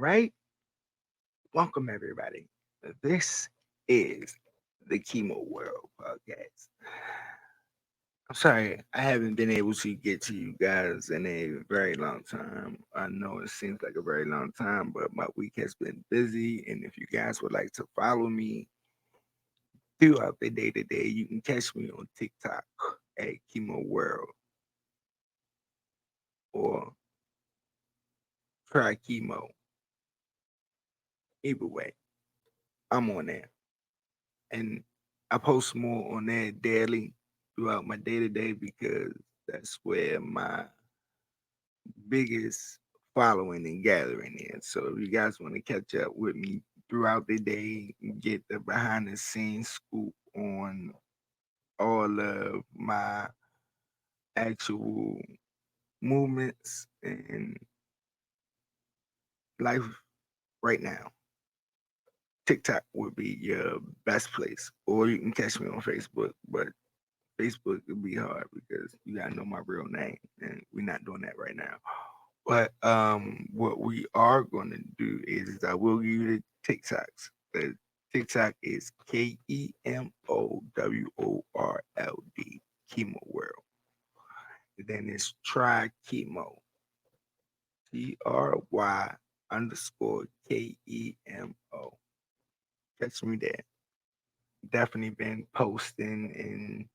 right. Welcome, everybody. This is the Chemo World podcast. I'm sorry, I haven't been able to get to you guys in a very long time. I know it seems like a very long time, but my week has been busy. And if you guys would like to follow me throughout the day to day, you can catch me on TikTok at Chemo World or Try Chemo. Either way, I'm on there. And I post more on there daily throughout my day to day because that's where my biggest following and gathering is. So if you guys want to catch up with me throughout the day, get the behind the scenes scoop on all of my actual movements and life right now. TikTok would be your best place, or you can catch me on Facebook. But Facebook would be hard because you gotta know my real name, and we're not doing that right now. But what we are gonna do is I will give you the TikToks. The TikTok is KEMOWORLD Chemo World. Then it's Try Chemo TRY_KEMO. Catch me there. Definitely been posting and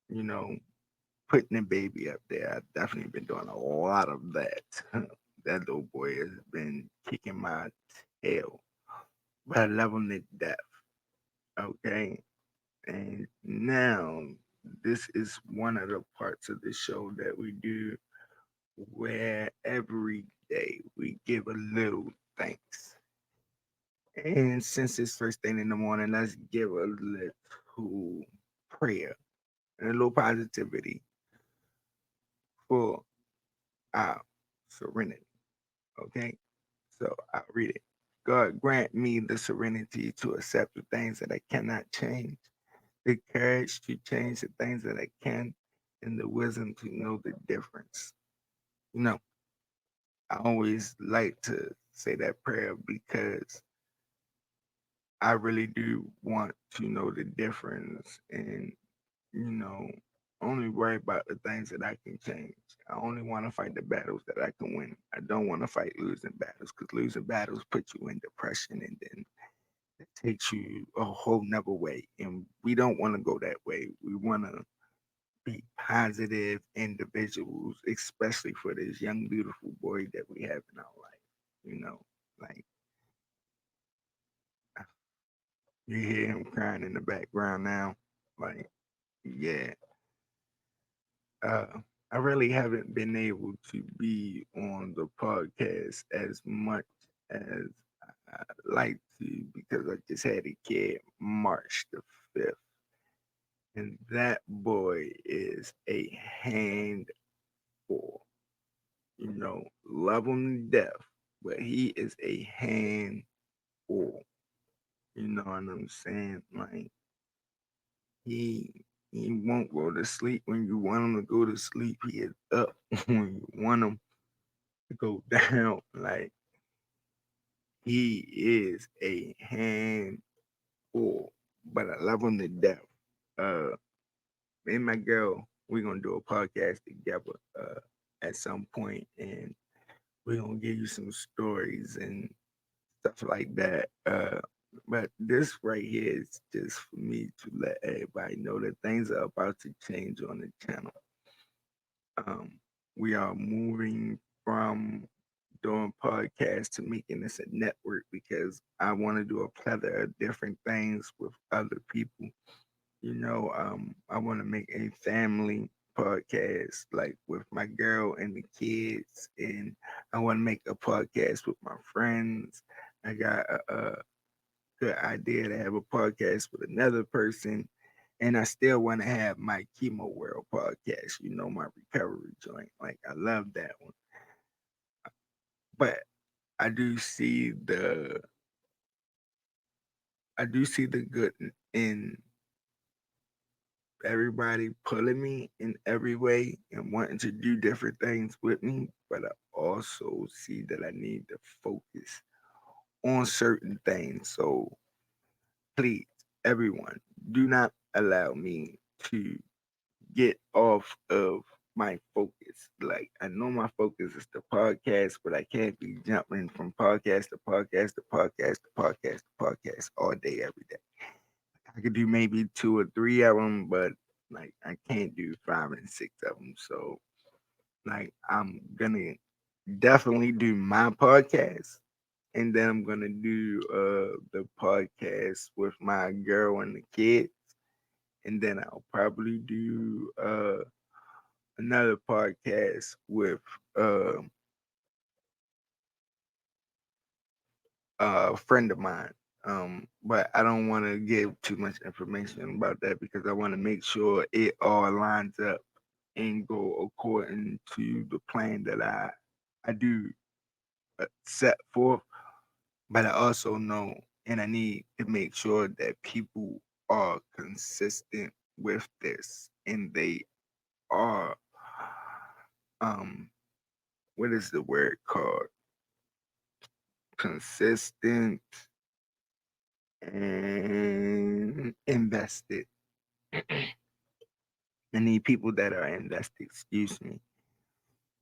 you know putting the baby up there. I've definitely been doing a lot of that. That little boy has been kicking my tail, but I love him to death. Okay. And now this is one of the parts of the show that we do where every day we give a little thanks. And since it's first thing in the morning, let's give a little prayer and a little positivity for our serenity. Okay. So I'll read it. God grant me the serenity to accept the things that I cannot change, the courage to change the things that I can, and the wisdom to know the difference. You know, I always like to say that prayer because I really do want to know the difference and, you know, only worry about the things that I can change. I only want to fight the battles that I can win. I don't want to fight losing battles because losing battles put you in depression and then it takes you a whole nother way. And we don't want to go that way. We want to be positive individuals, especially for this young, beautiful boy that we have in our life. You know, like you hear him crying in the background now. Like, yeah, uh, I really haven't been able to be on the podcast as much as I like to because I just had a kid March the 5th. And that boy is a handful. You know, love him to death, but he is a handful. You know what I'm saying? Like he won't go to sleep when you want him to go to sleep. He is up when you want him to go down. Like he is a handful, but I love him to death. Uh, Me and my girl, we're gonna do a podcast together at some point, and we're gonna give you some stories and stuff like that. But this right here is just for me to let everybody know that things are about to change on the channel. Um, we are moving from doing podcasts to making this a network because I want to do a plethora of different things with other people. I want to make a family podcast like with my girl and the kids, and I want to make a podcast with my friends. I got a good idea to have a podcast with another person, and I still want to have my Chemo World podcast. My recovery joint. Like I love that one, but I do see the good in everybody pulling me in every way and wanting to do different things with me, but I also see that I need to focus on certain things. So please, everyone, do not allow me to get off of my focus. Like I know my focus is the podcast, but I can't be jumping from podcast to podcast to podcast to podcast to podcast all day every day. I could do maybe two or three of them, but like I can't do five and six of them. So like I'm gonna definitely do my podcast, and then I'm gonna do the podcast with my girl and the kids, and then I'll probably do another podcast with uh, a friend of mine. But I don't want to give too much information about that because I want to make sure it all lines up and go according to the plan that I do set forth. But I also know, and I need to make sure that people are consistent with this, and they are um, what is the word called? Consistent and invested. I need people that are invested, excuse me.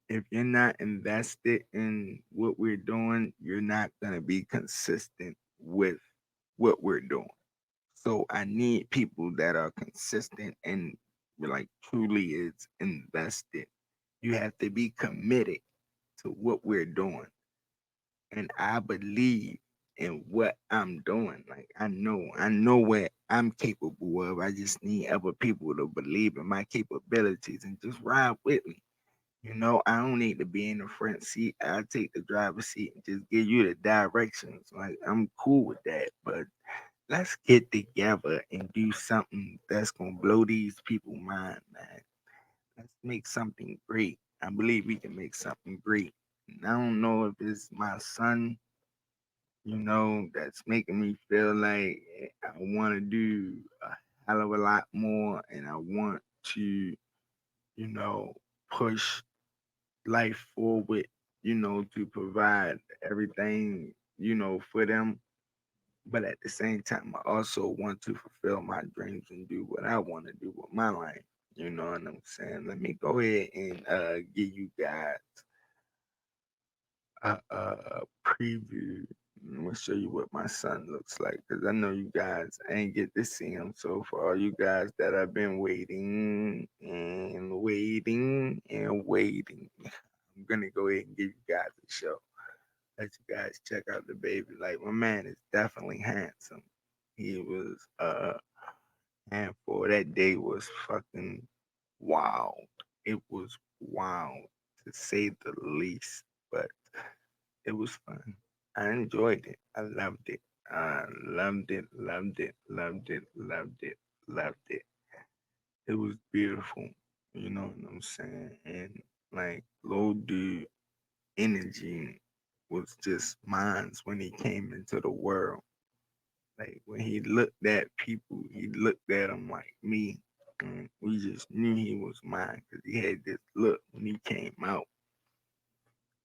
If you're not invested in what we're doing, you're not going to be consistent with what we're doing. So I need people that are consistent and like truly is invested. You have to be committed to what we're doing. And I believe in what I'm doing. Like I know what I'm capable of. I just need other people to believe in my capabilities and just ride with me. I don't need to be in the front seat. I'll take the driver's seat and just give you the directions. Like I'm cool with that. But let's get together and do something that's gonna blow these people mind, man. Let's make something great. I believe we can make something great. And I don't know if it's my son, that's making me feel like I want to do a hell of a lot more and I want to, you know, push life forward, to provide everything, for them. But at the same time, I also want to fulfill my dreams and do what I want to do with my life. You know what I'm saying? Let me go ahead and give you guys a preview. I'm gonna show you what my son looks like because I know you guys ain't get to see him. So for all you guys that have been waiting and waiting and waiting, I'm gonna go ahead and give you guys a show. Let you guys check out the baby. Like my man is definitely handsome. He was handful. That day was fucking wild. It was wild to say the least. But it was fun. I enjoyed it. I loved it. I loved it, loved it, loved it, loved it, loved it. It was beautiful. You know what I'm saying? And like Lil Dude energy was just mine when he came into the world. Like when he looked at people, he looked at them like me. And we just knew he was mine because he had this look when he came out.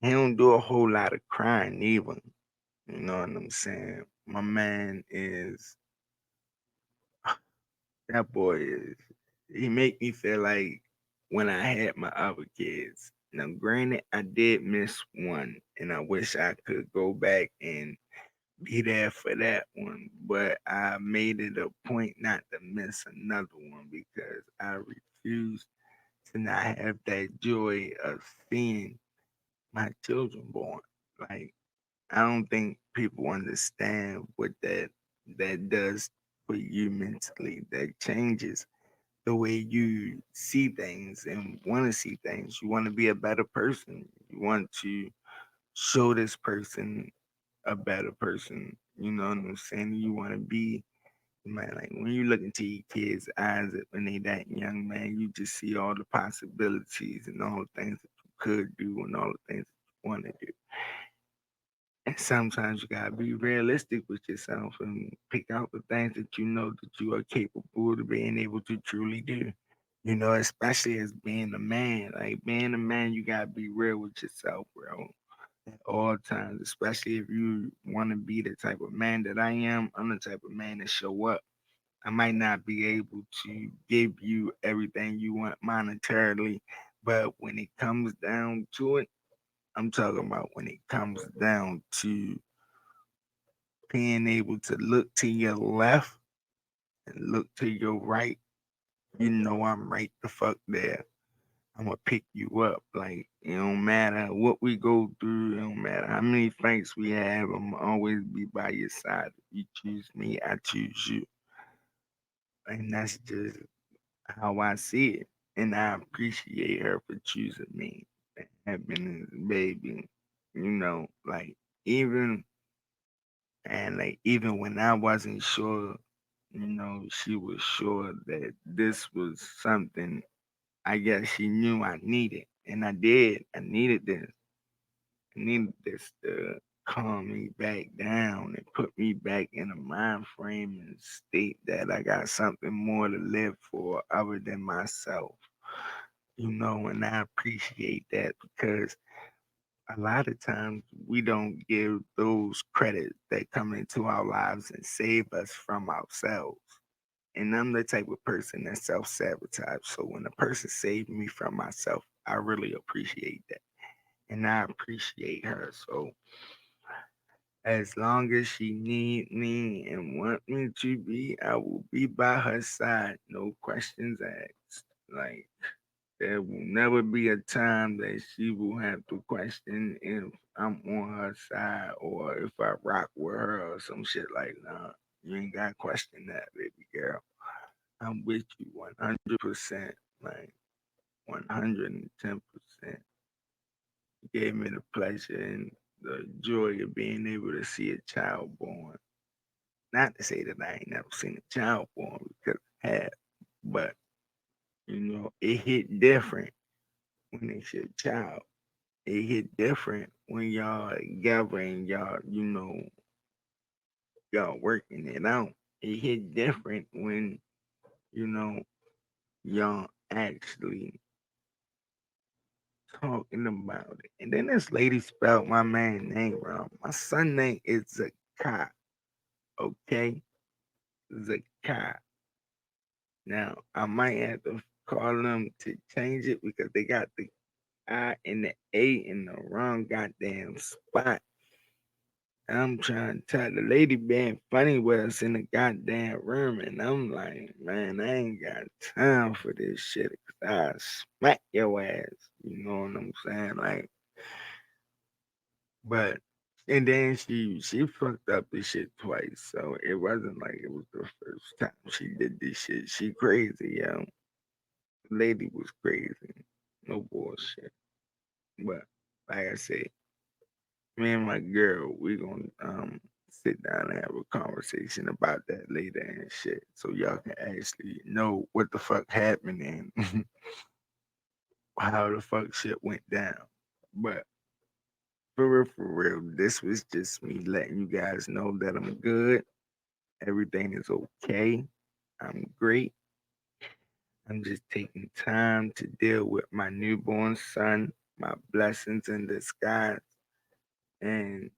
He don't do a whole lot of crying either. You know what I'm saying? My man is that boy is he make me feel like when I had my other kids. Now granted I did miss one and I wish I could go back and be there for that one, but I made it a point not to miss another one because I refuse to not have that joy of seeing my children born. Like I don't think people understand what that does for you mentally. That changes the way you see things and want to see things. You want to be a better person. You want to show this person a better person. You know what I'm saying? You want to be, man, like when you look into your kids' eyes when they that young, man, you just see all the possibilities and all the things that you could do and all the things that you want to do. And sometimes you gotta be realistic with yourself and pick out the things that you know that you are capable of being able to truly do. Especially as being a man. Like being a man, you gotta be real with yourself, bro. at all times, especially if you want to be the type of man that I am. I'm the type of man to show up. I might not be able to give you everything you want monetarily, but when it comes down to it, I'm talking about when it comes down to being able to look to your left and look to your right, you know I'm right the fuck there. I'm gonna pick you up. Like it don't matter what we go through, it don't matter how many fights we have, I'm always be by your side. If you choose me, I choose you. And that's just how I see it. And I appreciate her for choosing me and having this baby. You know, like even even when I wasn't sure, she was sure that this was something I guess she knew I needed. And I did. I needed this. I needed this to calm me back down and put me back in a mind frame and state that I got something more to live for other than myself. And I appreciate that because a lot of times we don't give those credits that come into our lives and save us from ourselves. And I'm the type of person that self sabotage. So when a person saved me from myself, I really appreciate that. And I appreciate her. So as long as she need me and want me to be, I will be by her side. No questions asked. Like there will never be a time that she will have to question if I'm on her side or if I rock with her or some shit like that. You ain't got to question that, baby girl. I'm with you 100%, like 110%. You gave me the pleasure and the joy of being able to see a child born. Not to say that I ain't never seen a child born because I have, but it hit different when it's your child. It hit different when y'all together and y'all working it out. It hit different when, you know, y'all actually talking about it. And then this lady spelled my man name wrong. My son name is Zakai, okay? Zakai. Now, I might have to call them to change it because they got the I and the A in the wrong goddamn spot. I'm trying to tell the lady being funny with us in the goddamn room, and I'm like, man, I ain't got time for this shit. 'Cause I smack your ass. You know what I'm saying? Like, but and then she fucked up this shit twice, so it wasn't like it was the first time she did this shit. She crazy, yo. The lady was crazy. No bullshit. But like I said, me and my girl, we gonna sit down and have a conversation about that later and shit. So y'all can actually know what the fuck happened and how the fuck shit went down. But for real, this was just me letting you guys know that I'm good. Everything is okay. I'm great. I'm just taking time to deal with my newborn son, my blessings in disguise, and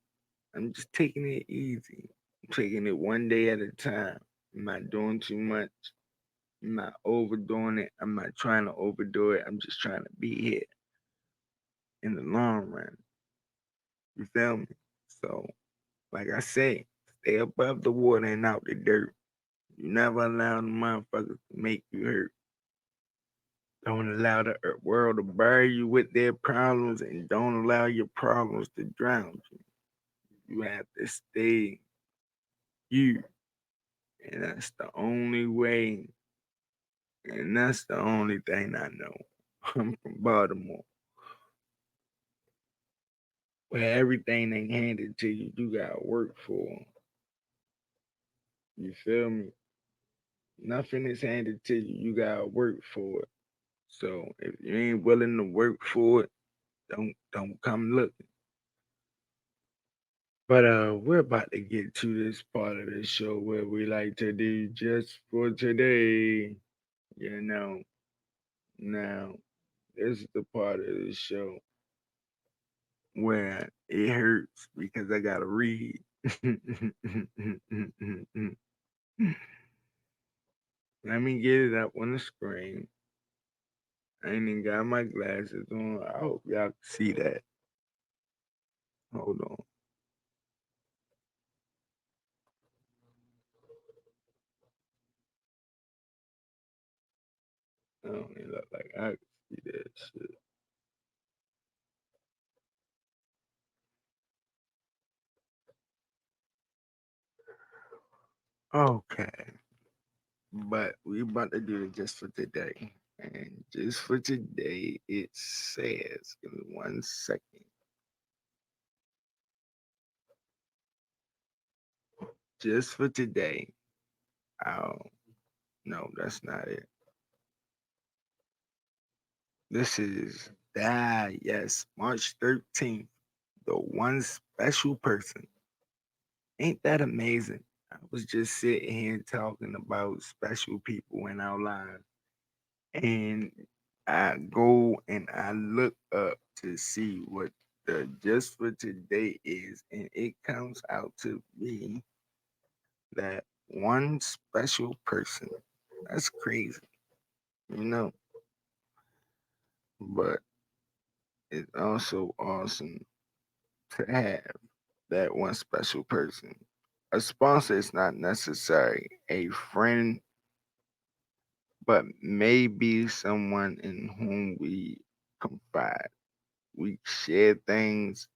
I'm just taking it easy. I'm taking it one day at a time. I'm not doing too much. I'm not overdoing it. I'm not trying to overdo it. I'm just trying to be here in the long run. You feel me? So, like I say, stay above the water and out the dirt. You never allow the motherfuckers to make you hurt. Don't allow the world to bury you with their problems and don't allow your problems to drown you. You have to stay you. And that's the only way. And that's the only thing I know. I'm from Baltimore, where everything ain't handed to you. You gotta work for. You feel me? Nothing is handed to you. You gotta work for it. So if you ain't willing to work for it, don't come looking. But we're about to get to this part of the show where we like to do just for today. You know, now this is the part of the show where it hurts because I gotta read. Let me get it up on the screen. I ain't even got my glasses on. I hope y'all can see that. Hold on. I don't even look like I can see that shit. Okay. But we about to do it just for today. And just for today, it says, give me 1 second. Just for today. Oh, no, that's not it. This is, yes, March 13th. The one special person. Ain't that amazing? I was just sitting here talking about special people in our lives. And I go and I look up to see what the just for today is, and it comes out to be that one special person. That's crazy, you know, but it's also awesome to have that one special person. A sponsor is not necessary, a friend, but maybe someone in whom we confide. We share things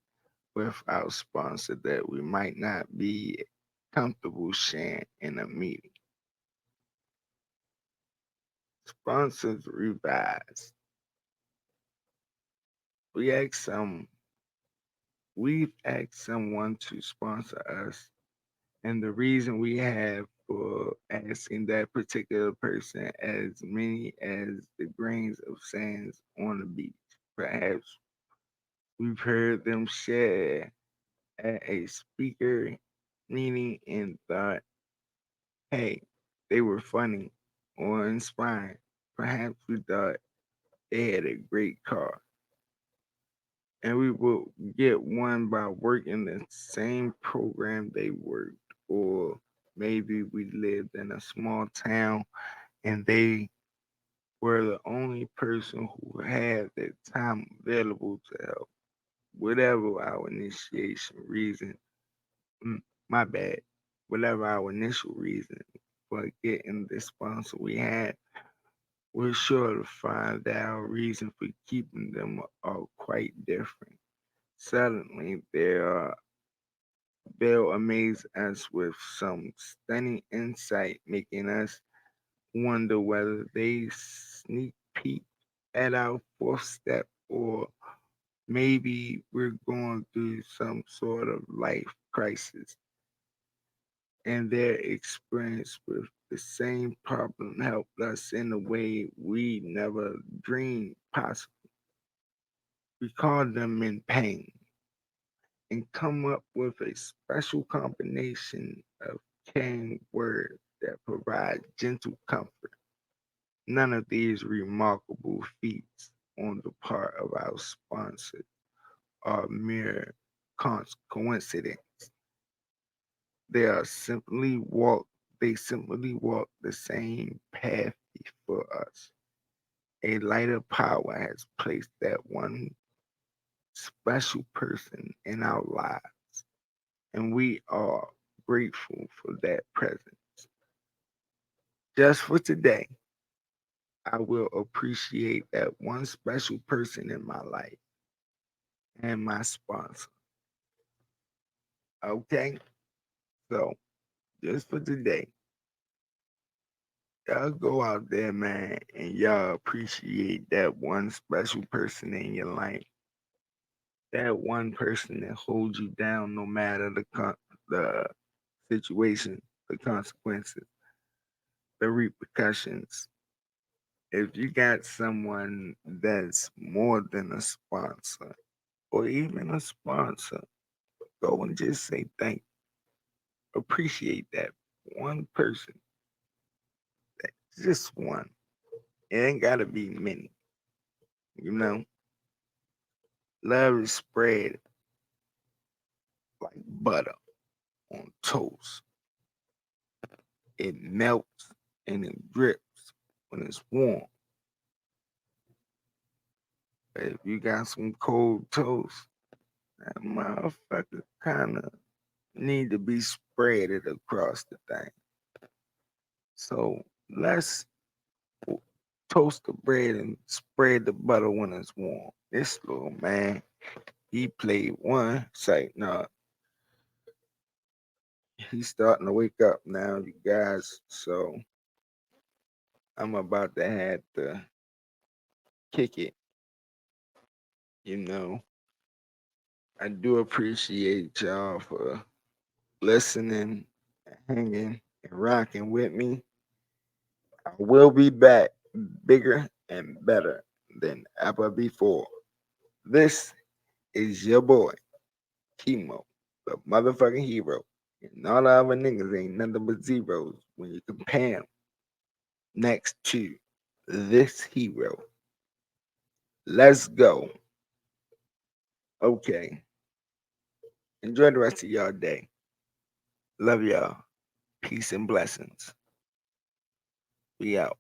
with our sponsor that we might not be comfortable sharing in a meeting. Sponsors revise. We ask some we've asked someone to sponsor us, and the reason we have for asking that particular person as many as the grains of sands on the beach. Perhaps we've heard them share at a speaker meeting and thought, hey, they were funny or inspiring. Perhaps we thought they had a great car. And we will get one by working the same program they worked. Or maybe we lived in a small town and they were the only person who had the time available to help. Whatever our initiation reason, mm, my bad, whatever our initial reason for getting the sponsor we had, we're sure to find that our reason for keeping them are quite different. Suddenly, they'll amaze us with some stunning insight, making us wonder whether they sneak peek at our fourth step or maybe we're going through some sort of life crisis and their experience with the same problem helped us in a way we never dreamed possible. We call them in pain and come up with a special combination of caring words that provide gentle comfort. None of these remarkable feats on the part of our sponsors are mere coincidence. They are simply walk the same path before us. A lighter power has placed that one special person in our lives, and we are grateful for that presence. Just for today, I will appreciate that one special person in my life and my sponsor. Okay? So, just for today, y'all go out there, man, and y'all appreciate that one special person in your life. That one person that holds you down no matter the situation, the consequences, the repercussions. If you got someone that's more than a sponsor or even a sponsor, go and just say thank you. Appreciate that one person. Just one. It ain't gotta be many, you know? Love is spread like butter on toast. It melts and it drips when it's warm. But if you got some cold toast, that motherfucker kind of need to be spreaded across the thing. So let's toast the bread and spread the butter when it's warm. This little man, he played one side. No, he's starting to wake up now, you guys. So I'm about to have to kick it. You know, I do appreciate y'all for listening, hanging, and rocking with me. I will be back bigger and better than ever before. This is your boy, Chemo, the motherfucking hero. And all the other niggas ain't nothing but zeros when you compare them next to this hero. Let's go. Okay. Enjoy the rest of y'all day. Love y'all. Peace and blessings. We out.